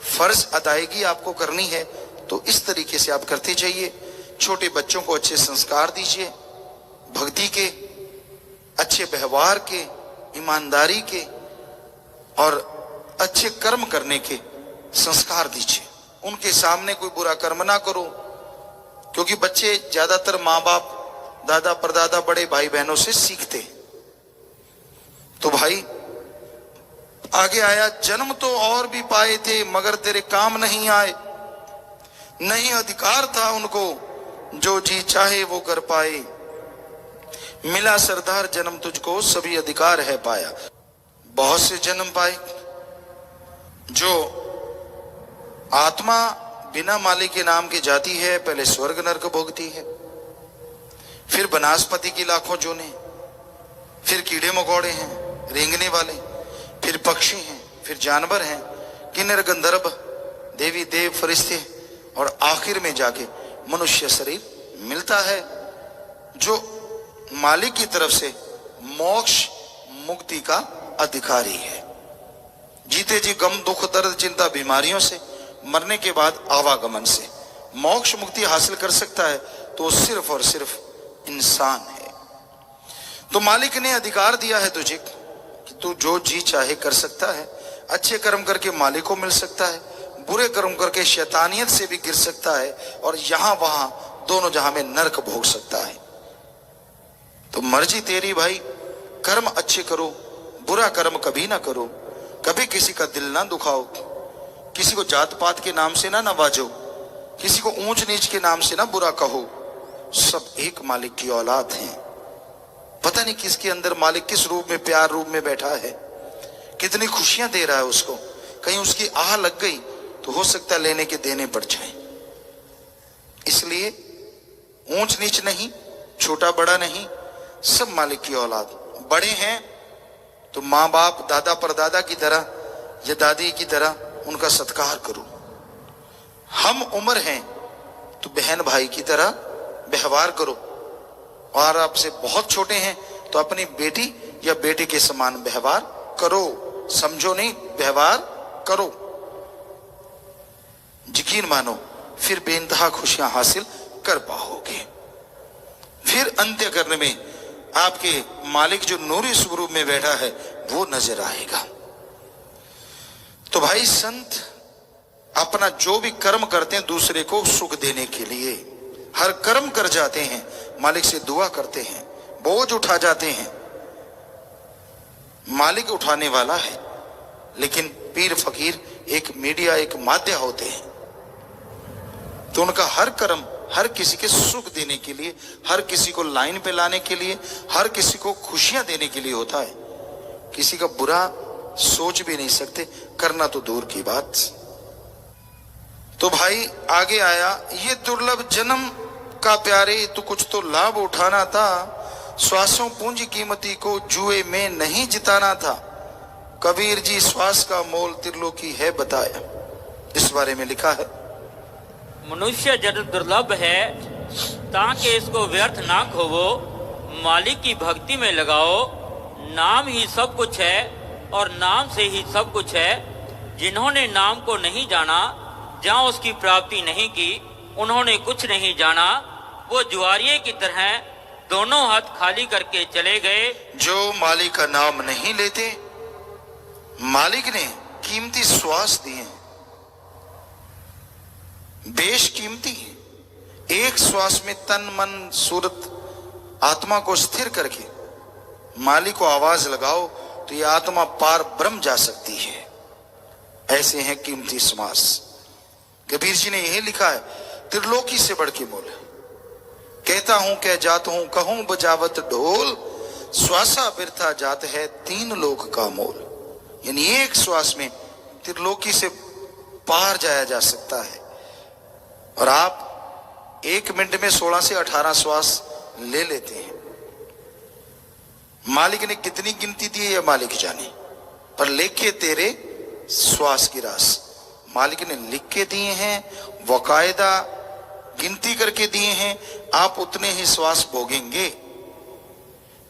फर्ज अदायगी आपको करनी है। तो इस तरीके से आप करते जाइए। छोटे बच्चों को अच्छे संस्कार दीजिए, भक्ति के, अच्छे व्यवहार के, ईमानदारी के और अच्छे कर्म करने के संस्कार दीजिए। उनके सामने कोई बुरा कर्म ना करो, क्योंकि बच्चे ज्यादातर माँ बाप, दादा परदादा, बड़े भाई बहनों से सीखते। तो भाई आगे आया, जन्म तो और भी पाए थे मगर तेरे काम नहीं आए, नहीं अधिकार था उनको जो जी चाहे वो कर पाए, मिला सरदार जन्म तुझको सभी अधिकार है पाया। बहुत से जन्म पाए, जो आत्मा बिना मालिक के नाम की जाती है, पहले स्वर्ग नरक भोगती है, फिर वनस्पति की लाखों जोने, फिर कीड़े मकोड़े हैं, रेंगने वाले, फिर पक्षी हैं, फिर जानवर हैं, किन्नर गंधर्व, देवी देव, फरिश्ते, और आखिर में जाके मनुष्य शरीर मिलता है, जो मालिक की तरफ से मोक्ष मुक्ति का अधिकारी है। जीते जी गम दुख दर्द चिंता बीमारियों से, मरने के बाद आवागमन से मोक्ष मुक्ति हासिल कर सकता है तो सिर्फ और सिर्फ इंसान है। तो मालिक ने अधिकार दिया है तुझे कि तू जो जी चाहे कर सकता है। अच्छे कर्म करके मालिक को मिल सकता है, बुरे कर्म करके शैतानियत से भी गिर सकता है, और यहां वहां दोनों जहां में नरक भोग सकता है। तो मर्जी तेरी भाई, कर्म अच्छे करो, बुरा कर्म कभी ना करो, कभी किसी का दिल ना दुखाओ, किसी को जात पात के नाम से ना नवाजो, किसी को ऊंच नीच के नाम से ना बुरा कहो। सब एक मालिक की औलाद हैं। पता नहीं किसके अंदर मालिक किस रूप में, प्यार रूप में बैठा है, कितनी खुशियां दे रहा है उसको। कहीं उसकी आह लग गई तो हो सकता है लेने के देने पड़ जाए। इसलिए ऊंच नीच नहीं, छोटा बड़ा नहीं, सब मालिक की औलाद। बड़े हैं तो माँ बाप, दादा परदादा की तरह या दादी की तरह उनका सत्कार करो। हम उम्र हैं तो बहन भाई की तरह व्यवहार करो, और आपसे बहुत छोटे हैं तो अपनी बेटी या बेटे के समान व्यवहार करो। समझो नहीं, व्यवहार करो। यकीन मानो, फिर बेइंतहा खुशियां हासिल कर पाओगे। फिर अंत्य करने में आपके मालिक जो नूरी स्वरूप में बैठा है वो नजर आएगा। तो भाई संत अपना जो भी कर्म करते हैं दूसरे को सुख देने के लिए, हर कर्म कर जाते हैं, मालिक से दुआ करते हैं, बोझ उठा जाते हैं। मालिक उठाने वाला है, लेकिन पीर फकीर एक मीडिया, एक माध्य होते हैं। तो उनका हर कर्म हर किसी के सुख देने के लिए, हर किसी को लाइन पे लाने के लिए, हर किसी को खुशियां देने के लिए होता है। किसी का बुरा सोच भी नहीं सकते, करना तो दूर की बात। तो भाई आगे आया, ये दुर्लभ जन्म का प्यारे तो कुछ तो लाभ उठाना था, श्वासों पूंजी कीमती को जुए में नहीं जिताना था। कबीर जी श्वास का मोल त्रिलोकी है बताया। इस बारे में लिखा है,
मनुष्य जड़ दुर्लभ है, ताकि इसको व्यर्थ ना खोवो, मालिक की भक्ति में लगाओ। नाम ही सब कुछ है और नाम से ही सब कुछ है। जिन्होंने नाम को नहीं जाना, जहाँ उसकी प्राप्ति नहीं की, उन्होंने कुछ नहीं जाना। वो जुआरिये की तरह दोनों हाथ खाली करके चले गए।
जो मालिक का नाम नहीं लेते, मालिक ने कीमती श्वास दिए, बेशकीमती है। एक श्वास में तन मन सूरत आत्मा को स्थिर करके मालिक को आवाज लगाओ तो ये आत्मा पार ब्रह्म जा सकती है। ऐसे हैं कीमती श्वास। कबीर जी ने यही लिखा है, त्रिलोकी से बढ़ के मोल। कहता हूं कह जात हूं, कहूं बजावत ढोल, श्वासा बिरथा जात है तीन लोक का मोल। यानी एक श्वास में त्रिलोकी से पार जाया जा सकता है। और आप 1 मिनट में 16 से 18 श्वास ले लेते हैं। मालिक ने कितनी गिनती दी है यह मालिक जाने, पर लेखे तेरे श्वास की रास मालिक ने लिख के दिए हैं, वकायदा गिनती करके दिए हैं। आप उतने ही श्वास भोगेंगे,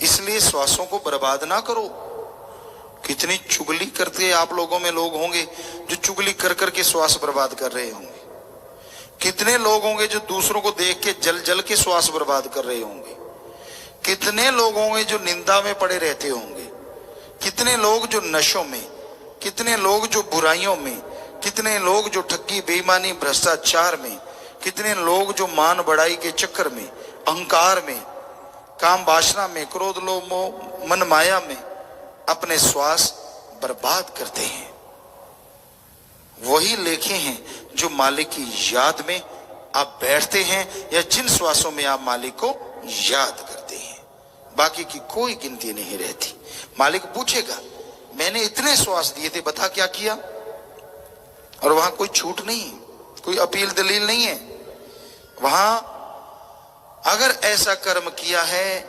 इसलिए श्वासों को बर्बाद ना करो। कितनी चुगली करते आप लोगों में लोग होंगे जो चुगली कर करके श्वास बर्बाद कर रहे होंगे। कितने लोग होंगे जो दूसरों को देख के जल जल के श्वास बर्बाद कर रहे होंगे। कितने लोग होंगे जो निंदा में पड़े रहते होंगे। कितने लोग जो नशों में, कितने लोग जो बुराइयों में, कितने लोग जो ठगी बेईमानी भ्रष्टाचार में, कितने लोग जो मान बढ़ाई के चक्कर में, अहंकार में, काम वासना में, क्रोध लोभ मोह मन माया में अपने श्वास बर्बाद करते हैं। वही लेखे हैं जो मालिक की याद में आप बैठते हैं या जिन श्वासों में आप मालिक को याद करते हैं, बाकी की कोई गिनती नहीं रहती। मालिक पूछेगा मैंने इतने श्वास दिए थे, बता क्या किया? और वहां कोई छूट नहीं, कोई अपील दलील नहीं है। वहां अगर ऐसा कर्म किया है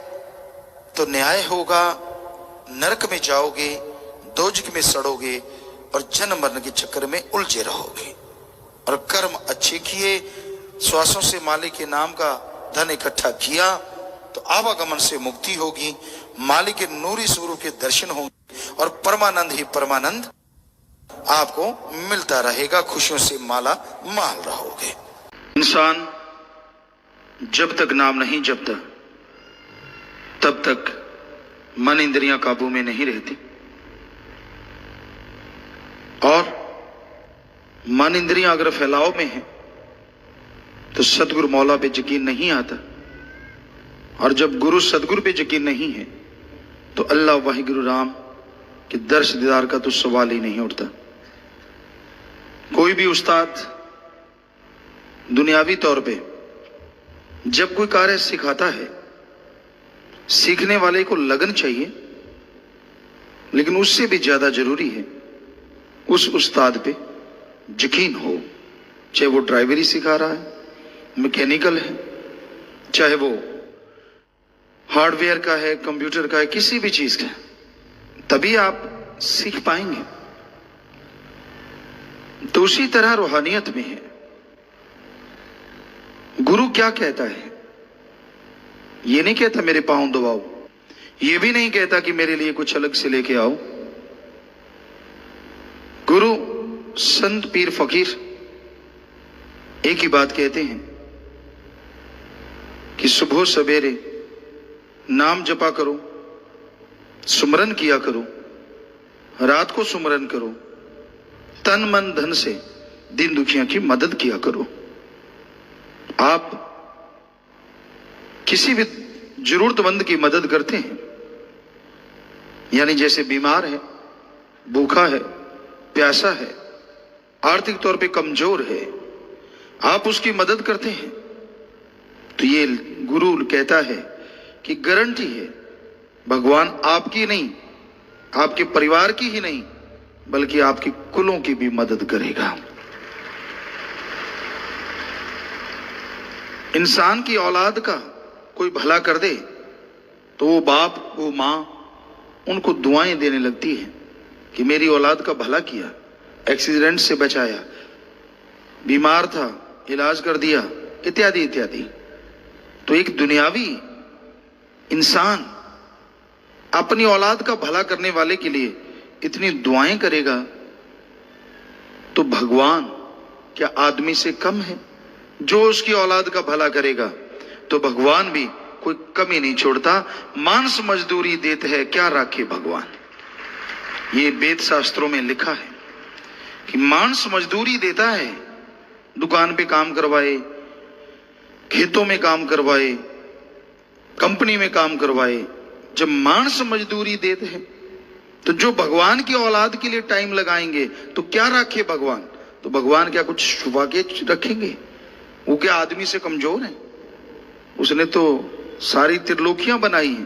तो न्याय होगा, नरक में जाओगे, दोजख में सड़ोगे और जन्म मरण के चक्कर में उलझे रहोगे। और कर्म अच्छे किए, श्वासों से मालिक के नाम का धन इकट्ठा किया तो आवागमन से मुक्ति होगी, मालिक के नूरी स्वरूप के दर्शन होंगे और परमानंद ही परमानंद आपको मिलता रहेगा, खुशियों से माला माल रहोगे। इंसान जब तक नाम नहीं जपता तब तक मन इंद्रियां काबू में नहीं रहती, और मन इंद्रियां अगर फैलाव में है तो सदगुरु मौला पे यकीन नहीं आता, और जब गुरु सदगुरु पे यकीन नहीं है तो अल्लाह वाहिगुरु राम के दर्श दीदार का तो सवाल ही नहीं उठता। कोई भी उस्ताद दुनियावी तौर पे जब कोई कार्य सिखाता है, सीखने वाले को लगन चाहिए, लेकिन उससे भी ज्यादा जरूरी है उस उस्ताद पे यकीन हो। चाहे वो ड्राइवरी सिखा रहा है, मैकेनिकल है, चाहे वो हार्डवेयर का है, कंप्यूटर का है, किसी भी चीज का है, तभी आप सीख पाएंगे। तो उसी तरह रूहानियत में है। गुरु क्या कहता है? ये नहीं कहता मेरे पांव दबाओ, ये भी नहीं कहता कि मेरे लिए कुछ अलग से लेके आओ। गुरु संत पीर फकीर एक ही बात कहते हैं कि सुबह सवेरे नाम जपा करो, सुमरन किया करो, रात को सुमरन करो, तन मन धन से दीन दुखियां की मदद किया करो। आप किसी भी जरूरतमंद की मदद करते हैं, यानी जैसे बीमार है, भूखा है, प्यासा है, आर्थिक तौर पे कमजोर है, आप उसकी मदद करते हैं, तो ये गुरु कहता है कि गारंटी है भगवान आपकी नहीं, आपके परिवार की ही नहीं, बल्कि आपकी कुलों की भी मदद करेगा। इंसान की औलाद का कोई भला कर दे तो वो बाप, वो मां उनको दुआएं देने लगती है कि मेरी औलाद का भला किया, एक्सीडेंट से बचाया, बीमार था इलाज कर दिया, इत्यादि इत्यादि। तो एक दुनियावी इंसान अपनी औलाद का भला करने वाले के लिए इतनी दुआएं करेगा, तो भगवान क्या आदमी से कम है? जो उसकी औलाद का भला करेगा तो भगवान भी कोई कमी नहीं छोड़ता। मांस मजदूरी देते हैं क्या राखे भगवान, ये वेद शास्त्रों में लिखा है कि मांस मजदूरी देता है, दुकान पे काम करवाए, खेतों में काम करवाए, कंपनी में काम करवाए। जब मांस मजदूरी देते हैं तो जो भगवान की औलाद के लिए टाइम लगाएंगे तो क्या रखे भगवान? तो भगवान क्या कुछ छुपा के रखेंगे? वो क्या आदमी से कमजोर है? उसने तो सारी त्रिलोकियां बनाई हैं,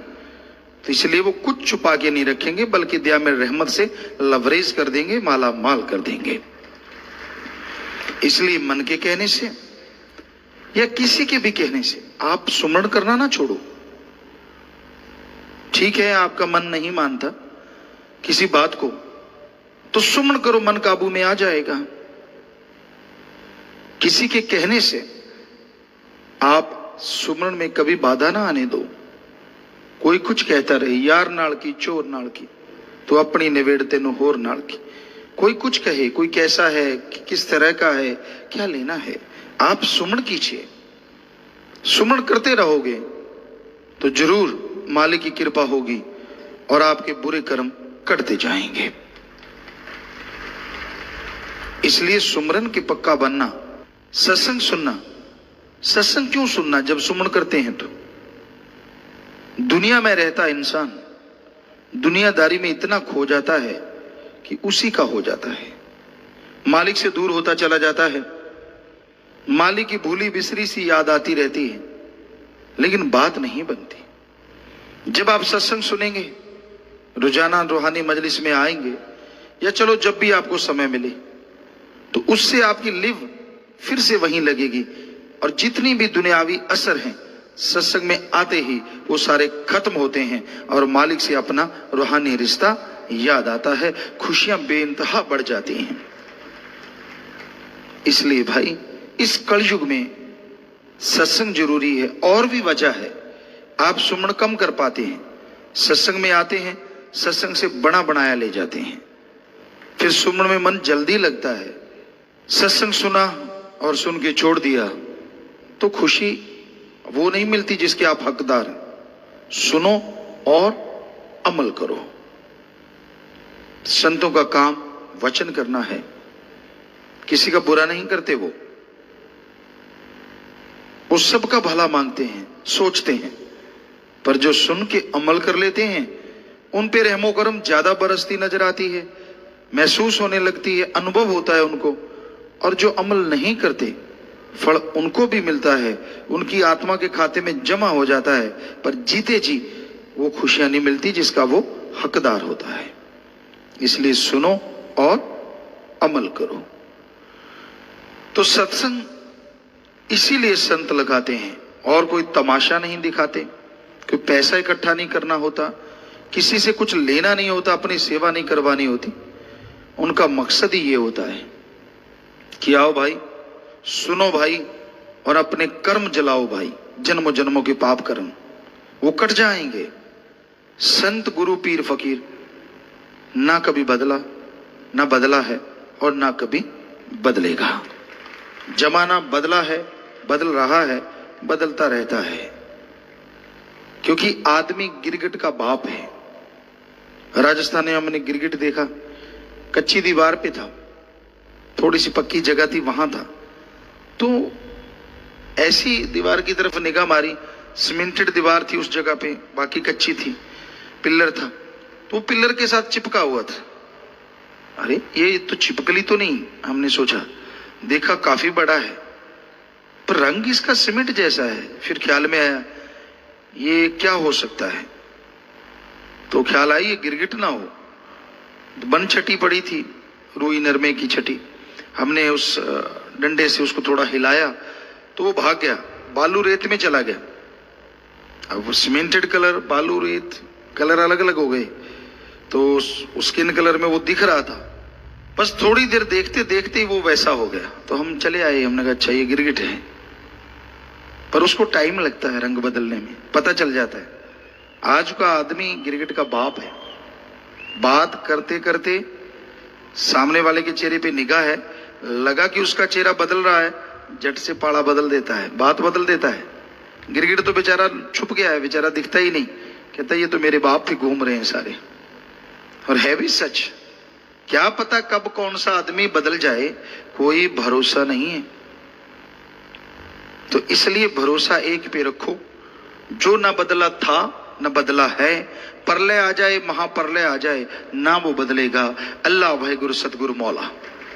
तो इसलिए वो कुछ छुपा के नहीं रखेंगे, बल्कि दया में रहमत से लवरेज कर देंगे, माला माल कर देंगे। इसलिए मन के कहने से या किसी के भी कहने से आप सुमरण करना ना छोड़ो। ठीक है, आपका मन नहीं मानता किसी बात को, तो सुमरण करो, मन काबू में आ जाएगा। किसी के कहने से आप सुमरण में कभी बाधा ना आने दो। कोई कुछ कहता रहे, यार नाल की चोर नाल की, तो अपनी निवेड़ते नु होर नाल की। कोई कुछ कहे, कोई कैसा है, किस तरह का है, क्या लेना है? आप सुमरण कीजिए। सुमरण करते रहोगे तो जरूर मालिक की कृपा होगी और आपके बुरे कर्म कटते जाएंगे। इसलिए सुमरन के पक्का बनना, सत्संग सुनना सत्संग क्यों सुनना जब सुमन करते हैं तो? दुनिया में रहता इंसान दुनियादारी में इतना खो जाता है कि उसी का हो जाता है, मालिक से दूर होता चला जाता है। मालिक की भूली बिसरी सी याद आती रहती है, लेकिन बात नहीं बनती। जब आप सत्संग सुनेंगे, रोजाना रूहानी मजलिस में आएंगे, या चलो जब भी आपको समय मिले, तो उससे आपकी लिव फिर से वहीं लगेगी, और जितनी भी दुनियावी असर हैं सत्संग में आते ही वो सारे खत्म होते हैं, और मालिक से अपना रूहानी रिश्ता याद आता है, खुशियां बेइंतहा बढ़ जाती हैं। इसलिए भाई इस कलयुग में सत्संग जरूरी है। और भी वजह है, आप सुमन कम कर पाते हैं, सत्संग में आते हैं, सत्संग से बड़ा बनाया ले जाते हैं, फिर सुमन में मन जल्दी लगता है। सत्संग सुना और सुन के छोड़ दिया तो खुशी वो नहीं मिलती जिसके आप हकदार हैं। सुनो और अमल करो। संतों का काम वचन करना है, किसी का बुरा नहीं करते। वो सबका भला मांगते हैं, सोचते हैं, पर जो सुन के अमल कर लेते हैं उन पे रहमो करम ज्यादा बरसती नजर आती है, महसूस होने लगती है, अनुभव होता है उनको। और जो अमल नहीं करते फल उनको भी मिलता है, उनकी आत्मा के खाते में जमा हो जाता है, पर जीते जी वो खुशियां नहीं मिलती जिसका वो हकदार होता है। इसलिए सुनो और अमल करो। तो सत्संग इसीलिए संत लगाते हैं, और कोई तमाशा नहीं दिखाते, कोई पैसा इकट्ठा नहीं करना होता, किसी से कुछ लेना नहीं होता, अपनी सेवा नहीं करवानी होती। उनका मकसद ही ये होता है कि आओ भाई, सुनो भाई, और अपने कर्म जलाओ भाई। जन्मों जन्मों के पाप कर्म वो कट जाएंगे। संत गुरु पीर फकीर ना कभी बदला, ना बदला है, और ना कभी बदलेगा। जमाना बदला है, बदल रहा है, बदलता रहता है, क्योंकि आदमी गिरगिट का बाप है। राजस्थान में हमने गिरगिट देखा, कच्ची दीवार पे था, थोड़ी सी पक्की जगह थी, वहां था। तो ऐसी दीवार की तरफ निगाह मारी, सीमेंटेड दीवार थी उस जगह पे, बाकी कच्ची थी, पिल्लर था, तो पिल्लर के साथ चिपका हुआ था। अरे ये तो चिपकली तो नहीं, हमने सोचा, देखा काफी बड़ा है, पर रंग इसका सीमेंट जैसा है। फिर ख्याल में आया ये क्या हो सकता है, तो ख्याल आई ये गिरगिट ना हो। बन छटी पड़ी थी, रुई नरमे की छटी, हमने उस डंडे से उसको थोड़ा हिलाया तो वो भाग गया, बालू रेत में चला गया। अब वो सीमेंटेड कलर, बालू रेत कलर अलग अलग हो गए, तो स्किन कलर में वो दिख रहा था। बस थोड़ी देर देखते देखते ही वो वैसा हो गया, तो हम चले आए। हमने कहा अच्छा ये गिरगिट है, पर उसको टाइम लगता है रंग बदलने में, पता चल जाता है। आज का आदमी गिरगिट का बाप है। बात करते करते सामने वाले के चेहरे पे निगाह है, लगा कि उसका चेहरा बदल रहा है, झट से पाड़ा बदल देता है, बात बदल देता है। गिरगिट तो बेचारा छुप गया है, बेचारा दिखता ही नहीं, कहता ये तो मेरे बाप पे घूम रहे हैं सारे। और है भी सच, क्या पता कब कौन सा आदमी बदल जाए, कोई भरोसा नहीं है। तो इसलिए भरोसा एक पे रखो, जो ना बदला था न बदला है, परलय आ जाए, महापरलय आ जाए, ना वो बदलेगा। अल्लाह भाई गुरु सतगुरु मौला,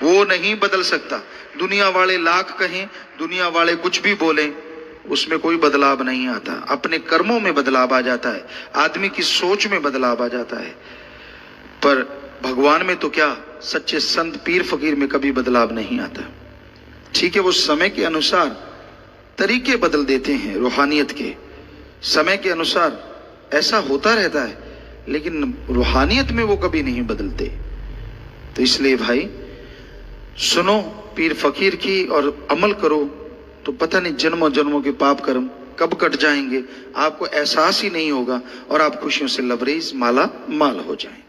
वो नहीं बदल सकता। दुनिया वाले लाख कहें, दुनिया वाले कुछ भी बोलें, उसमें कोई बदलाव नहीं आता। अपने कर्मों में बदलाव आ जाता है, आदमी की सोच में बदलाव आ जाता है, पर भगवान में तो क्या, सच्चे संत पीर फकीर में कभी बदलाव नहीं आता। ठीक है, वो समय के अनुसार तरीके बदल देते हैं, रूहानियत के समय के अनुसार ऐसा होता रहता है, लेकिन रूहानियत में वो कभी नहीं बदलते। तो इसलिए भाई सुनो पीर फकीर की और अमल करो, तो पता नहीं जन्मों जन्मों के पाप कर्म कब कट जाएंगे, आपको एहसास ही नहीं होगा, और आप खुशियों से लबरेज माला माल हो जाएं।